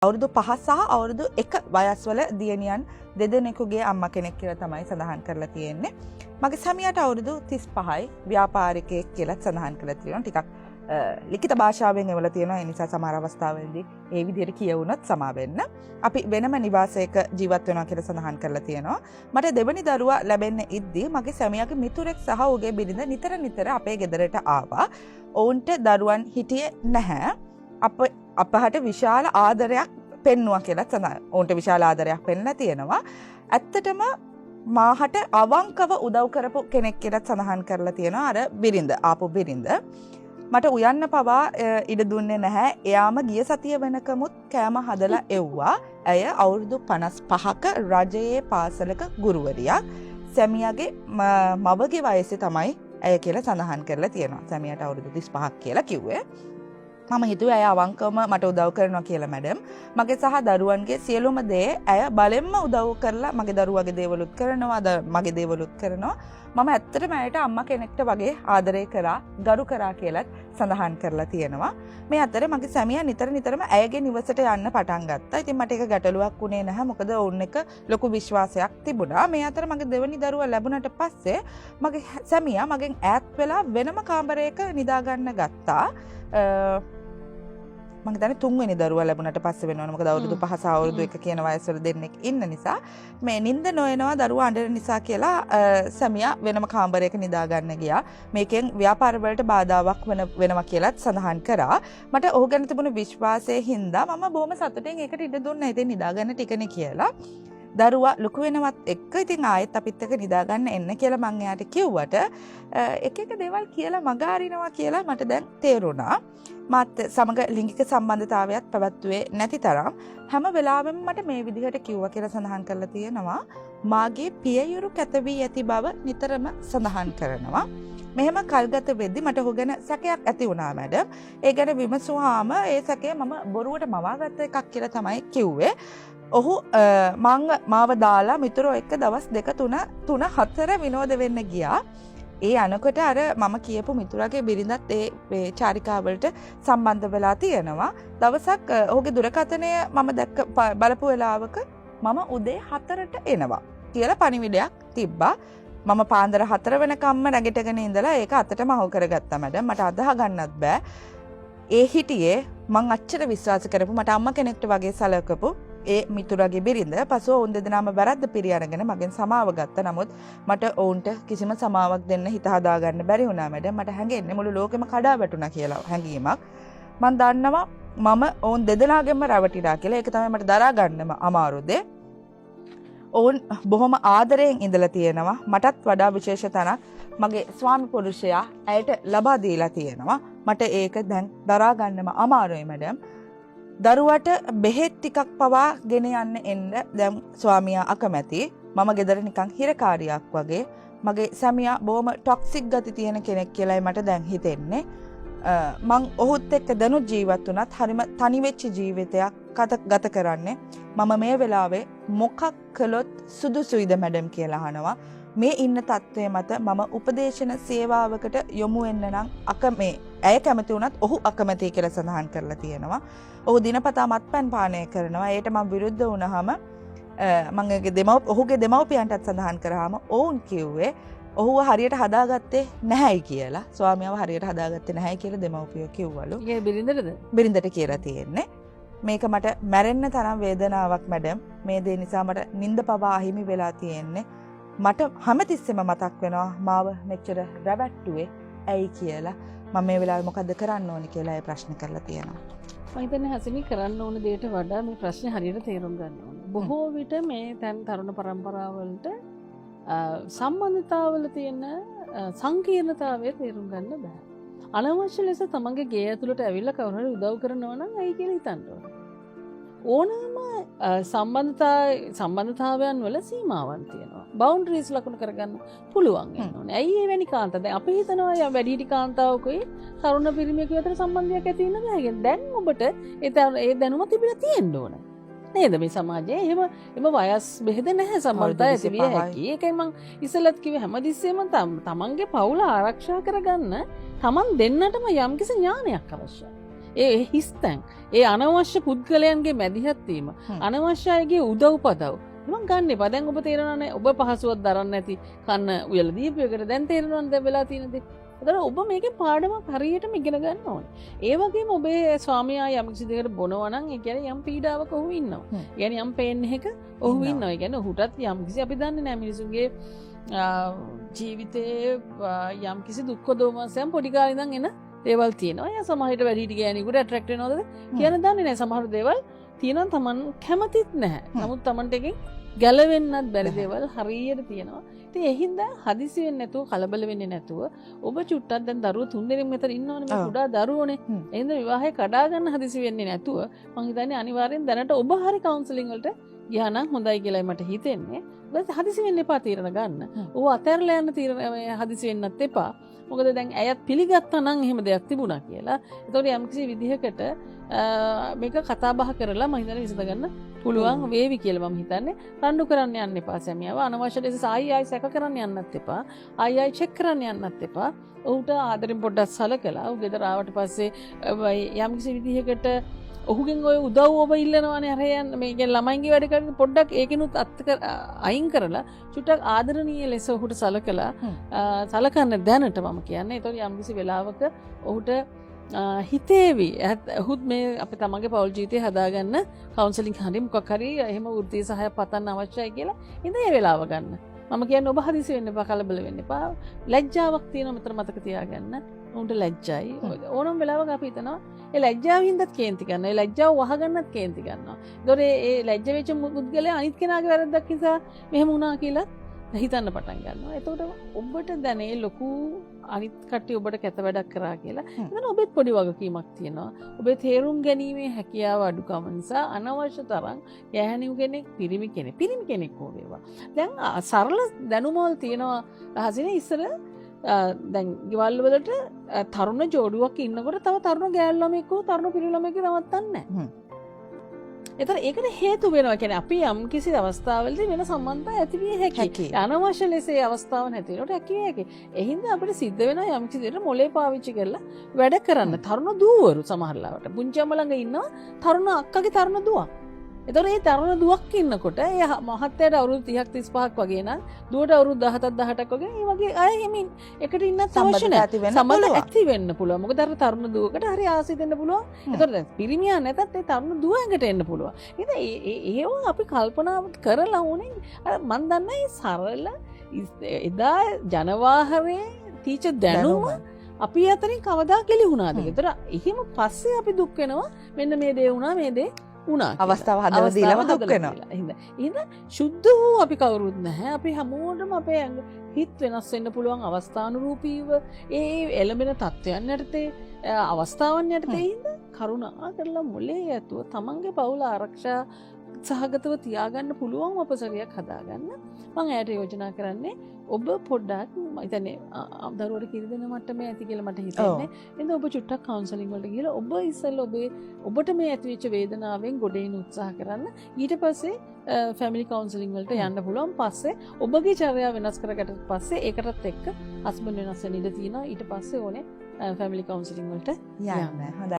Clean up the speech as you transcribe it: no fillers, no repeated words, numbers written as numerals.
අවුරුදු 5 සහ අවුරුදු 1 වයස්වල දියණියන් දෙදෙනෙකුගේ අම්මා කෙනෙක් කියලා තමයි සඳහන් කරලා තියෙන්නේ. මගේ සැමියාට අවුරුදු 35යි ව්‍යාපාරිකයෙක් කියලා සඳහන් කරලා තියෙනවා. ටිකක් ලිඛිත භාෂාවෙන් එවලා තියෙනවා. ඒ නිසා සමහර අවස්ථාවලදී ඒ විදිහට කියවුනොත් සමා වෙන්න. අපි වෙනම නිවාසයක ජීවත් වෙනවා කියලා සඳහන් කරලා තියෙනවා. මට දෙවනි දරුවා ලැබෙන්න ඉද්දී මගේ සැමියාගේ මිතුරෙක් සහ ඔහුගේ බිරිඳ නිතර අපේ ගෙදරට ආවා. ඔවුන්ට දරුවන් හිටියේ නැහැ. අපහට විශාල ආදරයක් පෙන්නවා කියලා සඳහන්. ඔවුන්ට විශාල ආදරයක් පෙන්නලා තියෙනවා. ඇත්තටම මාහට අවංකව උදව් කරපු කෙනෙක් කියලා සඳහන් කරලා තියෙනවා අර බිරිඳ ආපු බිරිඳ. මට උයන්න පවා ඉඩ දුන්නේ නැහැ. එයාම ගිය සතිය වෙනකමුත් කෑම හදලා එව්වා. ඇය අවුරුදු 55ක රජයේ පාසලක ගුරුවරියක්. සැමියාගේ මවගේ වයසේ තමයි ඇය කියලා සඳහන් කරලා තියෙනවා. සැමියාට අවුරුදු 35ක් කියලා කිව්වේ. මම හිතුවේ ඇය අවංකවම මට උදව් කරනවා කියලා මැඩම්. මගේ සහ දරුවන්ගේ සියලුම දේ ඇය බලෙන්ම උදව් කරලා මගේ දරුවගේ දේවලුත් කරනවා, මගේ දේවලුත් කරනවා. මම ඇත්තටම ඇයට අම්මා කෙනෙක්ට වගේ ආදරය කරා, ගරු කරා කියලාත් සඳහන් කරලා තියෙනවා. මේ අතර මගේ සැමියා නිතරම ඇයගේ නිවසට යන්න පටන් ගත්තා. ඉතින් මට ඒක ගැටලුවක් වුණේ නැහැ. මොකද ඔවුන් එක ලොකු විශ්වාසයක් තිබුණා. මේ අතර මගේ දෙවෙනි දරුවා ලැබුණට පස්සේ මගේ සැමියා මගෙන් ඈත් වෙලා වෙනම කාමරයක නිදා ගන්න ගත්තා. මම හිතන්නේ තුන්වෙනි දරුවා ලැබුණට පස්සේ වෙනවනේ. මොකද අවුරුදු 5 සහ අවුරුදු 1 කියන වයස්වල දෙන්නෙක් ඉන්න නිසා මේ නිින්ද නොයනවා දරුවා අඬන නිසා කියලා සැමියා වෙනම කාමරයක නිදා ගන්න ගියා. මේකෙන් ව්‍යාපාර වලට බාධාවක් වෙනවා කියලාත් සඳහන් කරා. මට ඔහු ගැන තිබුණු විශ්වාසයේ හින්දා මම බොහොම සතුටින් ඒකට ඉඩ දුන්නා. ඉතින් නිදා ගන්න ටිකනේ කියලා. දරුවා ලොකු වෙනවත් එක්ක ඉතින් ආයෙත් අපිත් එක්ක නිදා ගන්න එන්න කියලා මං එයාට කිව්වට එක දේවල් කියලා මග අරිනවා කියලා මට දැන් තේරුණා. මාත් සමග ලිංගික සම්බන්ධතාවයක් පැවැත්වුවේ නැති තරම් හැම වෙලාවෙම මට මේ විදිහට කිව්වා කියලා සඳහන් කරලා තියෙනවා. මාගේ පියයුරු කැත වී ඇති බව නිතරම සඳහන් කරනවා. මෙහෙම කල්ගත වෙද්දි මට ඔහු ගැන සැකයක් ඇති වුණා මැඩම්. ඒ ගැන විමසුවාම ඒ සැකය මම බොරුවට මවාගත්ත එකක් කියලා තමයි කිව්වේ. ඔහු මාව දාලා මිතුරෝ එක්ක දවස් 2 3 4 විනෝද වෙන්න ගියා. ඒ අනකොට අර මම කියපු මිතුරාගේ බිරිඳත් ඒ චාරිකාවලට සම්බන්ධ වෙලා තියෙනවා. දවසක් ඔහුගේ දුරකථනය මම දැක්ක බලපු වෙලාවක මම උදේ 4ට එනවා කියලා පණිවිඩයක් තිබ්බා. මම පාන්දර 4 වෙනකම්ම නැගිටගෙන ඉඳලා ඒක අතටම අහු කරගත්තා මැඩම්. මට අදහ ගන්නත් බෑ. ඒ හිටියේ මං අච්චර විශ්වාස කරපු මට අම්මා කෙනෙක්ට වගේ සලකපු ඒ මිතුරාගේ බිරිඳ. පසුව ඔවුන් දෙදෙනාම වැරද්ද පිරියරගෙන මගෙන් සමාව ගත්තා. නමුත් මට ඔවුන්ට කිසිම සමාවක් දෙන්න හිත හදාගන්න බැරි වුණා මැඩම්. මට හැඟෙන්නේ මුළු ලෝකෙම කඩා වැටුණා කියලා හැඟීමක්. මං දන්නවා මම ඔවුන් දෙදෙනාගෙන්ම රැවටිලා කියලා. ඒක තමයි මට දරා ගන්නම අමාරු දේ. ඔවුන් බොහොම ආදරයෙන් ඉඳලා තියෙනවා. මටත් වඩා විශේෂ තැනක් මගේ ස්වාමි පුරුෂයා ඇයට ලබා දීලා තියෙනවා. මට ඒක දැන් දරා ගන්නම අමාරුයි මැඩම්. දරුවට බෙහෙත් ටිකක් පවා ගෙන යන්න එන්න දැන් ස්වාමියා අකමැති. මම ගෙදර නිකන් හිරකාරියක් වගේ. මගේ සැමියා බොහොම ටොක්සික් ගති තියෙන කෙනෙක් කියලායි මට දැන් හිතෙන්නේ. මං ඔහුත් එක්ක දැනුත් ජීවත් වුණත් හරිම තනි වෙච්ච ජීවිතයක් ගත කරන්නේ. මම මේ වෙලාවේ මොකක් කළොත් සුදුසුයිද මැඩම් කියලා අහනවා. මේ ඉන්න තත්ත්වය මත මම උපදේශන සේවාවකට යොමු වෙන්න නම් ඇය කැමති වුණත් ඔහු අකමැති කියලා සඳහන් කරලා තියෙනවා. ඔහු දිනපතා මත්පැන් පානය කරනවා. ඒට මම විරුද්ධ වුණාම ඔහුගේ දෙමව්පියන්ටත් සඳහන් කරාම ඔවුන් කිව්වේ ඔහුව හරියට හදාගත්තේ නැහැයි කියලා. ස්වාමියාව හරියට හදාගත්තේ නැහැයි කියලා දෙමව්පියෝ කිව්වලු. ඒ බිරිඳටද? බිරිඳට කියලා තියෙන්නේ. මේක මට මැරෙන්න තරම් වේදනාවක් මැඩම්. මේ දේ නිසා මට නිින්ද පවා අහිමි වෙලා තියෙන්නේ. මට හැමතිස්සෙම මතක් වෙනවා මාව මෙච්චර රැවට්ටුවේ ඇයි කියලා. මම මේ වෙලාවේ මොකද්ද කරන්න ඕනි කියලා ඒ ප්‍රශ්න කරලා තියෙනවා. මම හිතන්නේ හසිනි කරන්න ඕන දෙයට වඩා මේ ප්‍රශ්නේ හරියට තේරුම් ගන්න ඕනේ. බොහෝ විට මේ තරුණ පරම්පරාවලට සම්බන්ධතාවල තියෙන සංකීර්ණතාවය තේරුම් ගන්න බෑ. අනවශ්‍ය ලෙස තමන්ගේ ගේ ඇතුළට ඇවිල්ලා කවුරු හරි උදව් කරනවා නම් ඇයි කියලා හිතන්න ඕනේ. ඕනෑම සම්බන්ධතාවයන් වල සීමාවන් තියෙනවා. බවුන්ඩරිස් ලකුණු කරගන්න පුළුවන් වෙන්න ඕනේ. ඇයි මේ වැනි කාන්තා දැන් අපි හිතනවා වැඩිහිටි කාන්තාවකයි තරුණ පිරිමියෙකු අතර සම්බන්ධයක් ඇති වෙන්න බෑ. දැන් ඔබට ඒ දැනුම තිබිලා තියෙන්න ඕන. නේද මේ සමාජයේ එහෙම වයස් බෙහෙද නැහැ සම්බන්ධතාවය ඇති විය හැකි. ඒකයි මම ඉස්සෙල්ලත් කිව්වේ හැමදෙස්සෙම තමන්ගේ පවුල ආරක්ෂා කරගන්න තමන් දෙන්නටම යම්කිසි ඥානයක් අවශ්‍යයි. ඒ හිස්තැන් ඒ අනවශ්‍ය පුද්ගලයන්ගේ මැදිහත්වීම අනවශ්‍යයගේ උදව් පදව් මං ගන්න එපා. දැන් ඔබ තේරෙනවනේ ඔබ පහසුවක් දරන්නේ නැති කන්න උයලා දීපයකට දැන් තේරෙනවද දැන් වෙලා තියෙන දේ. ඒතර ඔබ මේකේ පාඩමක් හරියටම ඉගෙන ගන්න ඕනේ. ඒ වගේම ඔබේ ස්වාමියා යම් කිසි දෙයකට බොනවා නම් ඒ කියන්නේ යම් පීඩාවක ඔහු ඉන්නවා. ඒ කියන්නේ යම් පේන් එකක ඔහු ඉන්නවා. ඒ කියන්නේ ඔහුටත් යම් කිසි අපි දන්නේ නැහැ මිනිසුන්ගේ ජීවිතයේ යම් කිසි දුක්ඛ දෝමනසයන් පොඩි කාලේ ඉඳන් එන දේවල් තියෙනවා. එයා සමහරට වැඩි හිටි ගෑණියෙකුට ඇට්‍රැක්ට් වෙනවද කියන දන්නේ නැහැ. සමහර දේවල් තියෙනවා තමන් කැමතිත් නැහැ. නමුත් තමන්ට එකෙන් ගැලවෙන්නත් බැරි දේවල් හරියට තියෙනවා. ඉතින් ඒ හින්දා හදිසි වෙන්නේ නැතුව කලබල වෙන්නේ නැතුව ඔබ චුට්ටක් දැන් දරුවෝ 3 දෙනෙක් මෙතන ඉන්නවනේ මේ කුඩා දරුවෝනේ. ඒ හින්දා විවාහය කඩා ගන්න හදිසි වෙන්නේ නැතුව මං හිතන්නේ අනිවාර්යෙන් දැනට ඔබ හරි කවුන්සලින් වලට ගියා නම් හොඳයි කියලායි මට හිතෙන්නේ. බස් හදිසි වෙන්න එපා තීරණ ගන්න. ඌ අතහැරලා යන්න තීරණ හදිසි වෙන්නත් එපා. මොකද දැන් ඇයත් පිළිගත්තා නම් එහෙම දෙයක් තිබුණා කියලා. ඒතකොට යම්කිසි විදිහකට මේක කතා බහ කරලා මම හිතන්නේ විසඳගන්න පුළුවන් වේවි කියලා මම හිතන්නේ. රණ්ඩු කරන්න යන්න එපා සැමියාව. අනවශ්‍ය ලෙස ආයි සැක කරන්න යන්නත් එපා. ආයි චෙක් කරන්න යන්නත් එපා. ඔහුට ආදරෙන් පොඩ්ඩක් සලකලා ඔහු ගෙදර ආවට පස්සේ යම්කිසි විදිහකට ඔහුගෙන් ඔය උදව් ඔබ ඉල්ලනවානේ අරයන් මේකෙන් ළමයින්ගේ වැඩ කරන පොඩ්ඩක් ඒකිනුත් අයින් කරලා චුට්ටක් ආදරණීය ලෙස ඔහුට සලකන්න දැනට මම කියන්නේ. ඒතකොට යම්කිසි වෙලාවක ඔහුට හිතේවි ඔහුත් මේ අපේ තමන්ගේ පෞල් ජීවිතය හදාගන්න කවුන්සලින් හරි මොකක් හරි එහෙම වෘත්තීය සහායක් පතන්න අවශ්‍යයි කියලා ඉතින් ඒ වෙලාව ගන්න. මම කියන්නේ ඔබ හදිසි වෙන්න එපා, කලබල වෙන්න එපා. ලැජ්ජාවක් තියෙනවා මෙතන මතක තියාගන්න. උන්ට ලැජ්ජයි. ඕනම වෙලාවක අපි හිතනවා ඒ ලැජ්ජාවෙන් හින්දාත් කේන්ති ගන්නවා. ඒ ලැජ්ජාව වහගන්නත් කේන්ති ගන්නවා. ඒතකොට ඒ ලැජ්ජ වෙච්ච පුද්ගලයා අනිත් කෙනාගේ වැරද්දක් නිසා මෙහෙම වුණා කියලා හිතන්න පටන් ගන්නවා. එතකොට ඔබට දැනේ ලොකු අනිත් කට්ටිය ඔබට කැත වැඩක් කරා කියලා. එතන ඔබෙත් පොඩි වගකීමක් තියෙනවා. ඔබේ තේරුම් ගැනීමේ හැකියාව අඩුකම නිසා අනවශ්‍ය තරම් ගැහැණියු කෙනෙක්, පිරිමි කෙනෙක් හෝ වේවා. දැන් සරල දැනුමවල තියෙනවා හසිනේ ඉස්සර දැන් ගෙවල් වලට තරුණ ජෝඩුවක් ඉන්නකොට තව තරුණ ගෑල් ළමෙක් හෝ තරුණ පිරිමි ළමෙක් නවත්තන්නේ නැහැ. එතන ඒකට හේතු වෙනවා. කියන්නේ අපි යම් කිසි අවස්ථාවලදී වෙන සම්බන්ධතා ඇති විය හැකියි. අනවශ්‍ය ලෙස ඒ අවස්ථාව නැති වෙනකොට හැකියි හැකියි. ඒ හින්දා අපිට සිද්ධ වෙනවා යම් කිසි දෙයකට මොලේ පාවිච්චි කරලා වැඩ කරන්න. තරුණ දූවරු සමහරලාවට පුංචි අම්ම ළඟ ඉන්නවා තරුණ අක්කගේ තරුණ දුවක්. එතකොට මේ තරුණ දුවක් ඉන්නකොට ඒ මහත්තයාට අවුරුදු 30ක් 35ක් වගේ නම් දුවට අවුරුදු 17ක් 18ක් වගේ මේ වගේ අය හිමින් එකට ඉන්නත් අවශ්‍ය නැහැ. සම්බන්ධ ඇති වෙන්න පුළුවන්. මොකද අර තරුණ දුවකට හරි ආසයි දෙන්න පුළුවන්. එතකොට දැන් පිරිමියා නැතත් ඒ තරුණ දුව ඇඟට එන්න පුළුවන්. ඉතින් ඒව අපි කල්පනා කරලා උනේ මන් දන්නේ සරල එදා ජනවාහරේ තීච දැනුම අපි අතරින් කවදා කෙලිහුණාද? ඒතර එහෙම පස්සේ අපි දුක් වෙනවා. මෙන්න මේ දේ වුණා මේ දේ අවස්ථාව හදලා දීලාම දුක් වෙනවා. එහෙනම් සුද්ධ වූ අපි කවුරුත් නැහැ. අපි හැමෝටම අපේ හිත වෙනස් වෙන්න පුළුවන් අවස්ථානුරූපීව ඒ එළඹෙන තත්ත්වයන් යටතේ අවස්ථාවන් යටතේ හින්දා කරුණා කරලා මොලේ ඇතුව තමන්ගේ පවුල ආරක්ෂා සහගතව තියාගන්න පුළුවන් අපසරියක් හදාගන්න මම ඇයට යෝජනා කරන්නේ. ඔබ පොඩ්ඩක් මම හිතන්නේ දරුවට කිරි දෙන මට්ටමේ ඇති කියලා මට හිතෙන්නේ. එහෙනම් ඔබ චුට්ටක් කවුන්සලින් වලට ගිහලා ඔබ ඉස්සෙල්ලා ඔබට මේ ඇතිවෙච්ච වේදනාවෙන් ගොඩ එන්න උත්සාහ කරන්න. ඊට පස්සේ ෆැමිලි කවුන්සලින් වලට යන්න පුළුවන්. පස්සේ ඔබගේ චර්යාව වෙනස් කරගත්තට පස්සේ ඒකටත් එක්ක හස්බන්ඩ් වෙනස් වෙන්න ඉඩ තියෙනවා. ඊට පස්සේ ඕනේ ෆැමිලි කවුන්සලින් වලට යන්න.